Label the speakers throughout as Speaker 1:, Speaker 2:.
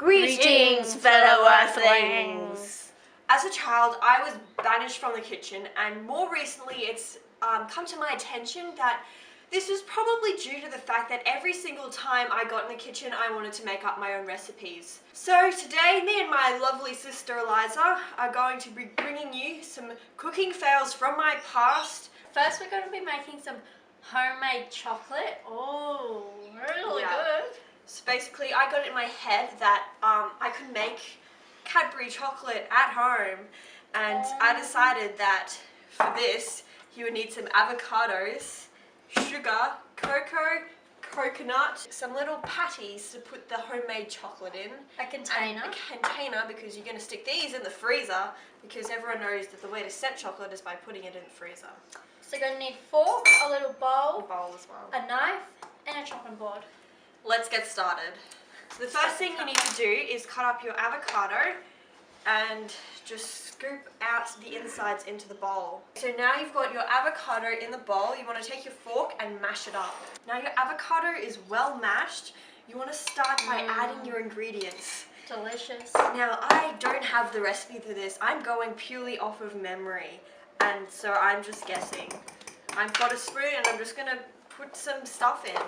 Speaker 1: Greetings, fellow Earthlings!
Speaker 2: As a child, I was banished from the kitchen, and more recently it's come to my attention that this was probably due to the fact that every single time I got in the kitchen, I wanted to make up my own recipes. So today, me and my lovely sister Eliza are going to be bringing you some cooking fails from my past.
Speaker 1: First, we're going to be making some homemade chocolate. Oh, really good.
Speaker 2: So basically, I got it in my head that I could make Cadbury chocolate at home, and I decided that for this, you would need some avocados, sugar, cocoa, coconut, some little patties to put the homemade chocolate in.
Speaker 1: A container.
Speaker 2: A container, because you're going to stick these in the freezer, because everyone knows that the way to set chocolate is by putting it in the freezer.
Speaker 1: So you're going to need fork, a little bowl,
Speaker 2: A bowl as well.
Speaker 1: a knife, and a chopping board.
Speaker 2: Let's get started. So the first thing you need to do is cut up your avocado and just scoop out the insides into the bowl. So now you've got your avocado in the bowl, you want to take your fork and mash it up. Now your avocado is well mashed, you want to start by adding your ingredients.
Speaker 1: Delicious.
Speaker 2: Now I don't have the recipe for this, I'm going purely off of memory, and so I'm just guessing. I've got a spoon and I'm just going to put some stuff in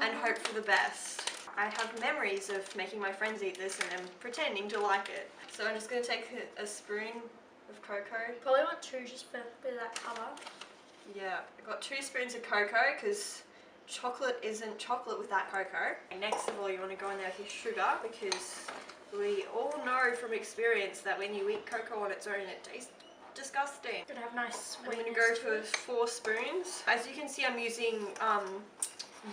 Speaker 2: and hope for the best. I have memories of making my friends eat this and them pretending to like it. So I'm just going to take a spoon of cocoa.
Speaker 1: Probably want two just for a bit of that colour.
Speaker 2: Yeah, I've got 2 spoons of cocoa because chocolate isn't chocolate without cocoa. And next of all, you want to go in there with your sugar, because we all know from experience that when you eat cocoa on its own, it tastes disgusting.
Speaker 1: Gonna have nice
Speaker 2: I'm
Speaker 1: sweetness.
Speaker 2: going to go for 4 spoons. As you can see, I'm using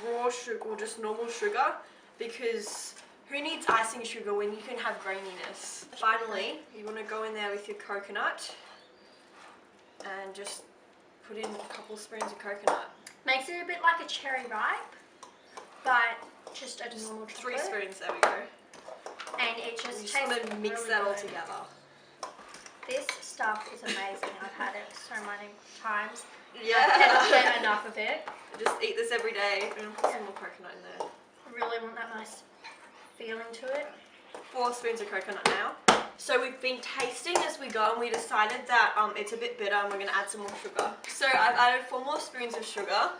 Speaker 2: raw sugar or just normal sugar, because who needs icing sugar when you can have graininess? Finally, you want to go in there with your coconut and just put in a couple spoons of coconut.
Speaker 1: Makes it a bit like a cherry ripe, but just a normal chocolate.
Speaker 2: 3 spoons, there we go.
Speaker 1: And it just
Speaker 2: You
Speaker 1: tastes
Speaker 2: just want to mix
Speaker 1: really
Speaker 2: that all
Speaker 1: good.
Speaker 2: together.
Speaker 1: This stuff is amazing. I've had it so many times.
Speaker 2: Yeah.
Speaker 1: I cannot get enough of it.
Speaker 2: Just eat this every day. And put some more coconut in there.
Speaker 1: I really want that nice feeling to it.
Speaker 2: 4 spoons of coconut now. So we've been tasting as we go, and we decided that it's a bit bitter and we're going to add some more sugar. So I've added 4 more spoons of sugar,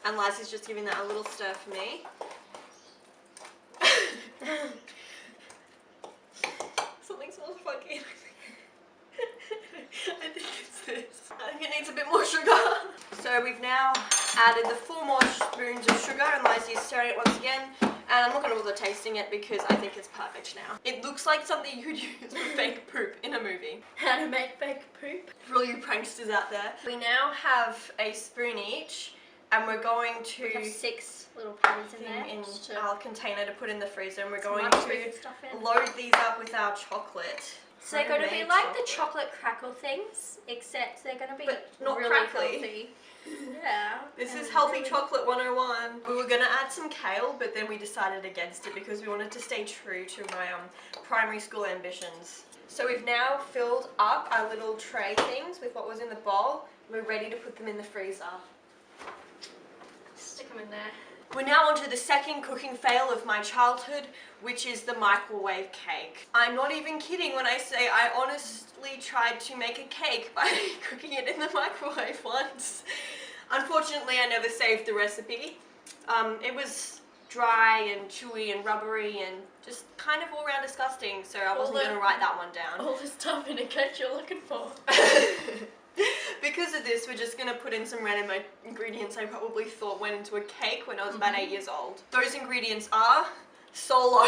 Speaker 2: and Liza's just giving that a little stir for me. Something smells funky. I think it's this. I think it needs a bit more sugar. So we've now added the 4 more spoons of sugar, and Liza's stirring it once again. And I'm not going to bother tasting it because I think it's perfect now. It looks like something you would use for fake poop in a movie.
Speaker 1: How to make fake poop.
Speaker 2: For all you pranksters out there. We now have a spoon each, and we're going to
Speaker 1: We have 6 little patties in there.
Speaker 2: in
Speaker 1: just to
Speaker 2: our container to put in the freezer, and we're
Speaker 1: some
Speaker 2: going
Speaker 1: nice
Speaker 2: to
Speaker 1: sweet stuff in.
Speaker 2: load these up with our chocolate.
Speaker 1: So they're going to be
Speaker 2: Homemade
Speaker 1: like the chocolate crackle things, except they're going to be
Speaker 2: But not
Speaker 1: really
Speaker 2: crackly.
Speaker 1: healthy. Yeah.
Speaker 2: This is
Speaker 1: and
Speaker 2: Healthy
Speaker 1: really-
Speaker 2: Chocolate 101. We were going to add some kale, but then we decided against it because we wanted to stay true to my primary school ambitions. So we've now filled up our little tray things with what was in the bowl. We're ready to put them in the freezer.
Speaker 1: Stick them in there.
Speaker 2: We're now on to the second cooking fail of my childhood, which is the microwave cake. I'm not even kidding when I say I honestly tried to make a cake by cooking it in the microwave once. Unfortunately, I never saved the recipe. It was dry and chewy and rubbery and just kind of all around disgusting, so I wasn't going to write that one down.
Speaker 1: All the stuff in a cake you're looking for.
Speaker 2: Because of this, we're just going to put in some random ingredients I probably thought went into a cake when I was about 8 years old. Those ingredients are Solo,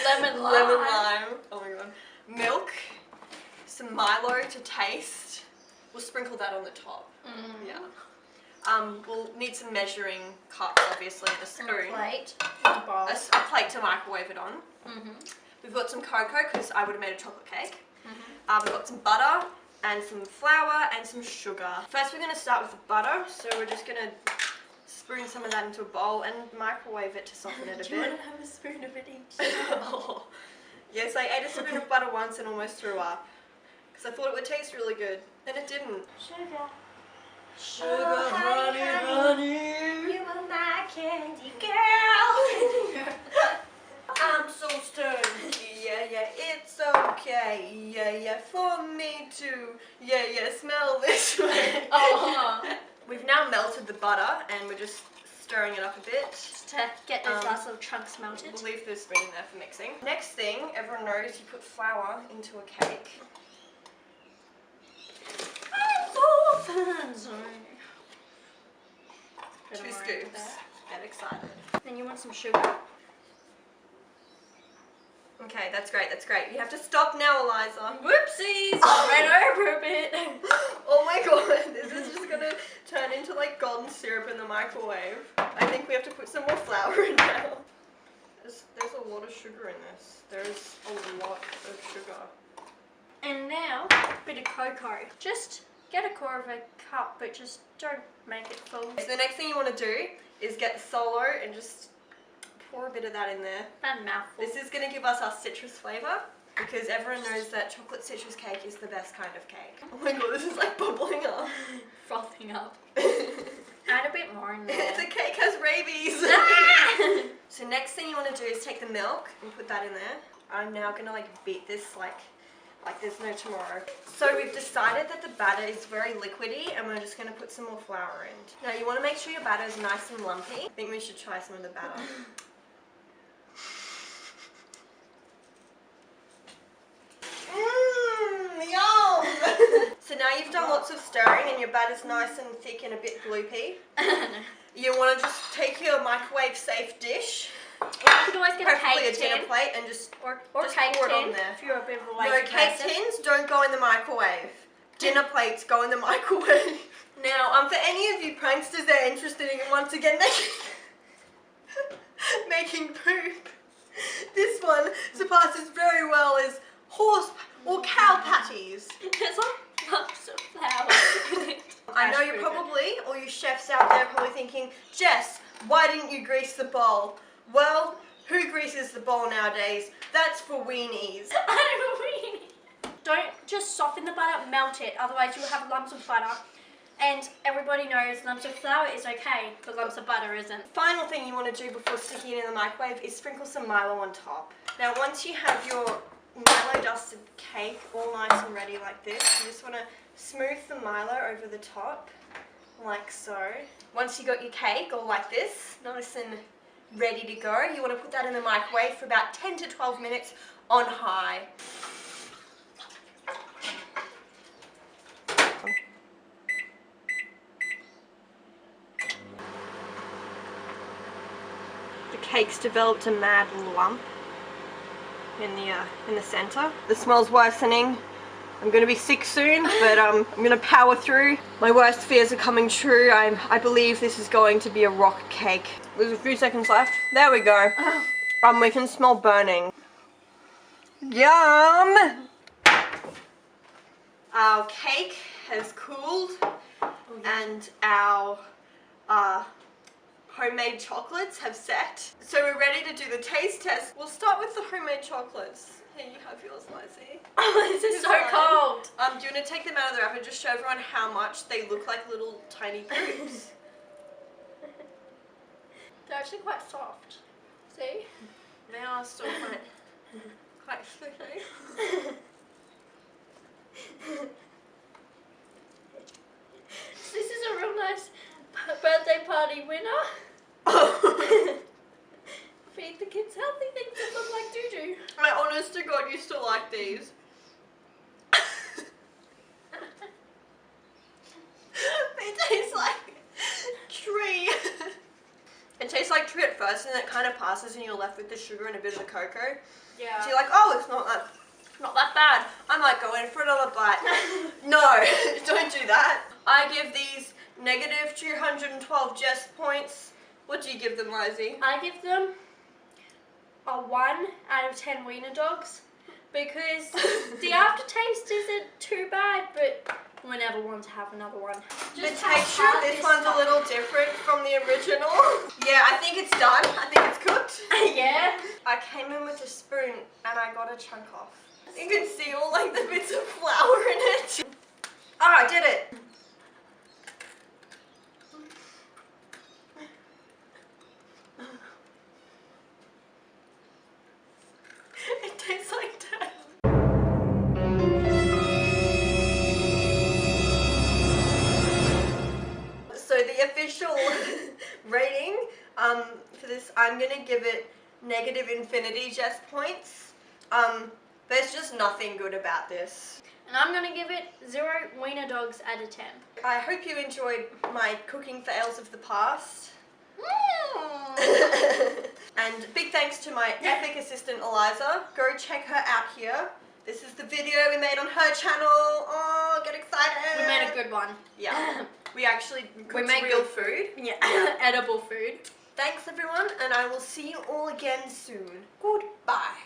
Speaker 1: Lemon lime.
Speaker 2: lemon lime, oh my god, milk, some Milo to taste. We'll sprinkle that on the top. Yeah. We'll need some measuring cups, obviously, and a spoon.
Speaker 1: And a plate. And a bowl.
Speaker 2: A plate to microwave it on. We've got some cocoa because I would have made a chocolate cake. We've got some butter and some flour and some sugar. First we're going to start with the butter, so we're just going to spoon some of that into a bowl and microwave it to soften it a bit.
Speaker 1: Do you want to have a spoon of it each?
Speaker 2: Oh. Yes, I ate a spoon of butter once and almost threw up because I thought it would taste really good, and it didn't.
Speaker 1: Sugar.
Speaker 2: Sugar, honey, honey.
Speaker 1: You are my candy girl.
Speaker 2: So okay, yeah, for me too. Yeah, smell this way. We've now melted the butter and we're just stirring it up a bit.
Speaker 1: Just to get those nice little chunks melted.
Speaker 2: We'll leave the spoon in there for mixing. Next thing, everyone knows you put flour into a cake. 2 scoops. Get excited.
Speaker 1: Then you want some sugar.
Speaker 2: Okay, that's great, that's great. You have to stop now, Eliza.
Speaker 1: Whoopsies! I ran over a bit.
Speaker 2: Oh my god, this is just gonna turn into like golden syrup in the microwave. I think we have to put some more flour in now. There's a lot of sugar in this. There's a lot of sugar.
Speaker 1: And now, a bit of cocoa. Just get a quarter of a cup, but just don't make it full.
Speaker 2: So the next thing you want to do is get the solo and just pour a bit of that in there.
Speaker 1: That mouthful.
Speaker 2: This is going to give us our citrus flavour because everyone knows that chocolate citrus cake is the best kind of cake. Oh my god, this is like bubbling up.
Speaker 1: Frothing up. Add a bit more in there.
Speaker 2: The cake has rabies. So next thing you want to do is take the milk and put that in there. I'm now going to like beat this like there's no tomorrow. So we've decided that the batter is very liquidy and we're just going to put some more flour in. Now you want to make sure your batter is nice and lumpy. I think we should try some of the batter. Yum! So now you've done lots of stirring and your batter's nice and thick and a bit gloopy. You want to just take your microwave safe dish.
Speaker 1: Or you could always get
Speaker 2: preferably
Speaker 1: a cake
Speaker 2: dinner
Speaker 1: tin.
Speaker 2: plate and just
Speaker 1: Or
Speaker 2: just
Speaker 1: cake
Speaker 2: pour it
Speaker 1: tin
Speaker 2: on there.
Speaker 1: if you're a bit of a
Speaker 2: No,
Speaker 1: lazy
Speaker 2: cake
Speaker 1: person.
Speaker 2: tins don't go in the microwave. Dinner plates go in the microwave. Now, for any of you pranksters that are interested in once again making poop, this one surpasses very well as horse or cow patties.
Speaker 1: There's like lumps of flour.
Speaker 2: I know you're probably, all you chefs out there, are probably thinking, Jess, why didn't you grease the bowl? Well, who greases the bowl nowadays? That's for weenies.
Speaker 1: Don't just soften the butter, melt it, otherwise you'll have lumps of butter. And everybody knows lumps of flour is okay, but lumps of butter isn't.
Speaker 2: Final thing you want to do before sticking it in the microwave is sprinkle some Milo on top. Now once you have your Milo dusted cake all nice and ready like this, you just want to smooth the Milo over the top, like so. Once you got your cake all like this, nice and ready to go, you want to put that in the microwave for about 10 to 12 minutes on high. The cake's developed a mad lump in the center. The smell's worsening. I'm gonna be sick soon, but I'm gonna power through. My worst fears are coming true. I believe this is going to be a rock cake. There's a few seconds left. There we go. We can smell burning. Yum! Our cake has cooled, and our homemade chocolates have set. So we're ready to do the taste test. We'll start with the homemade chocolates. Here you have yours, Lizzie.
Speaker 1: Oh, this is so cold.
Speaker 2: Do you want to take them out of the wrapper and just show everyone how much they look like little tiny poops?
Speaker 1: They're actually quite soft. See?
Speaker 2: They are still quite squishy.
Speaker 1: This is a real nice birthday party winner. Feed the kids healthy things that look like doo-doo.
Speaker 2: I honest to God used to like these. They taste like tree. It tastes like tree at first and then it kind of passes and you're left with the sugar and a bit of the cocoa.
Speaker 1: Yeah.
Speaker 2: So you're like, oh, it's not that bad. I might go in for another bite. No, don't do that. I give these negative 212 Jess points. What do you give them, Lizzie?
Speaker 1: I give them a 1 out of 10 wiener dogs because the aftertaste isn't too bad, but we never want to have another one.
Speaker 2: The texture of this one's a little different from the original. Yeah, I think it's done. I think it's cooked.
Speaker 1: Yeah.
Speaker 2: I came in with a spoon and I got a chunk off. You can see all like the bits of flour in it. Oh, I did it. It tastes like death. I'm gonna give it negative infinity Jess points. There's just nothing good about this.
Speaker 1: And I'm gonna give it 0 wiener dogs out of 10.
Speaker 2: I hope you enjoyed my cooking fails of the past. And big thanks to my epic assistant Eliza. Go check her out here. This is the video we made on her channel. Oh, get excited.
Speaker 1: We made a good one.
Speaker 2: Yeah. We actually cooked
Speaker 1: made
Speaker 2: real
Speaker 1: good
Speaker 2: food.
Speaker 1: Yeah, edible food.
Speaker 2: Thanks everyone, and I will see you all again soon. Goodbye.